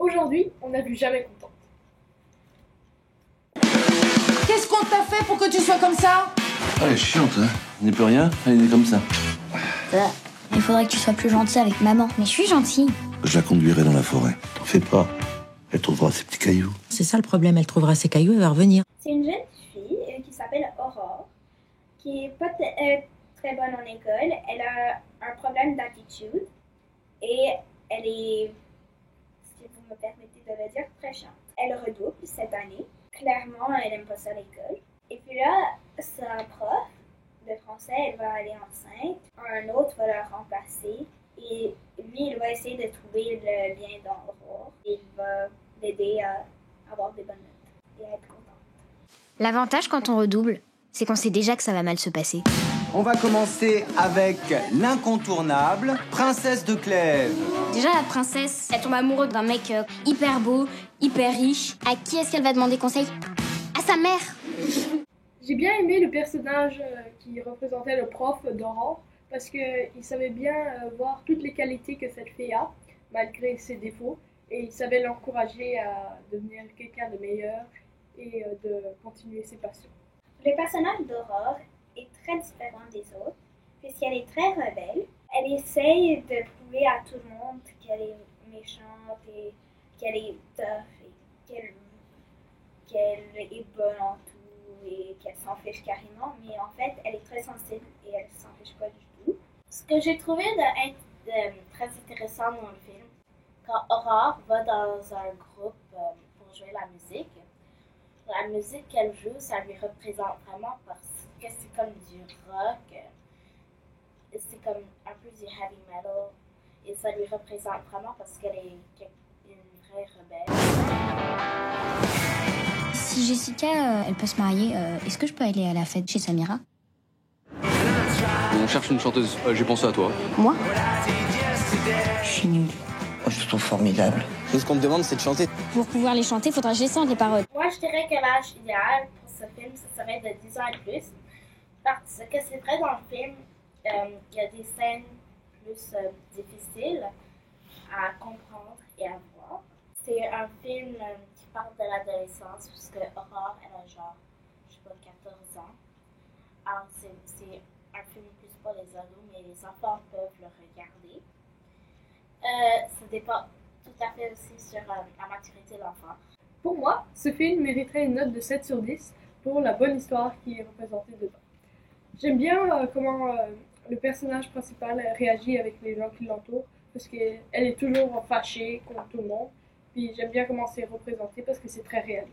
Aujourd'hui, on n'a vu Jamais contente. Qu'est-ce qu'on t'a fait pour que tu sois comme ça? Elle est chiante, hein. Il n'est plus rien, elle est comme ça. Il faudrait que tu sois plus gentil avec maman. Mais je suis gentille. Je la conduirai dans la forêt. T'en fais pas. Elle trouvera ses petits cailloux. C'est ça le problème, elle trouvera ses cailloux et va revenir. C'est une jeune fille qui s'appelle Aurore, qui est pas très bonne en école. Elle a un problème d'attitude et elle est, si vous me permettez de le dire, très chiante. Elle redouble cette année. Clairement, elle n'aime pas ça à l'école. Et puis là, sa prof de français, elle va aller enceinte. Un autre va la remplacer. Et lui, il va essayer de trouver le bien dans Aurore. Il va l'aider à avoir des bonnes notes et à être contente. L'avantage quand on redouble, c'est qu'on sait déjà que ça va mal se passer. On va commencer avec l'incontournable, Princesse de Clèves. Déjà, la princesse, elle tombe amoureuse d'un mec hyper beau, hyper riche. À qui est-ce qu'elle va demander conseil? À sa mère. J'ai bien aimé le personnage qui représentait le prof d'Aurore parce qu'il savait bien voir toutes les qualités que cette fille a, malgré ses défauts, et il savait l'encourager à devenir quelqu'un de meilleur et de continuer ses passions. Le personnage d'Aurore est très différent des autres, puisqu'elle est très rebelle. Elle essaye de prouver à tout le monde qu'elle est méchante et qu'elle est tough et qu'elle est bonne en tout et qu'elle s'en fiche carrément, mais en fait, elle est très sensible et elle s'en fiche pas du tout. Ce que j'ai trouvé très intéressant dans le film, quand Aurore va dans un groupe pour jouer la musique qu'elle joue, ça lui représente vraiment parce que c'est comme du rock, c'est comme un peu du heavy metal, et ça lui représente vraiment parce qu'elle est une vraie rebelle. Si Jessica, elle peut se marier, est-ce que je peux aller à la fête chez Samira? On cherche une chanteuse. J'ai pensé à toi. Moi? Je suis nulle. Moi, je te trouve formidable. Tout ce qu'on me demande, c'est de chanter. Pour pouvoir les chanter, faudra que je sente les paroles. Moi, je dirais que l'âge idéal pour ce film, ça serait de 10 ans et plus, parce que c'est vrai dans le film, il y a des scènes plus difficiles à comprendre et à voir. C'est un film qui parle de l'adolescence, puisque Aurore, elle a genre, je sais pas, 14 ans. Alors, c'est un film plus pour les ados, mais les enfants peuvent le regarder. Ça dépend tout à fait aussi sur la maturité de l'enfant. Pour moi, ce film mériterait une note de 7 sur 10 pour la bonne histoire qui est représentée dedans. J'aime bien comment le personnage principal réagit avec les gens qui l'entourent, parce qu'elle est toujours fâchée contre tout le monde. Puis j'aime bien comment c'est représenté parce que c'est très réaliste.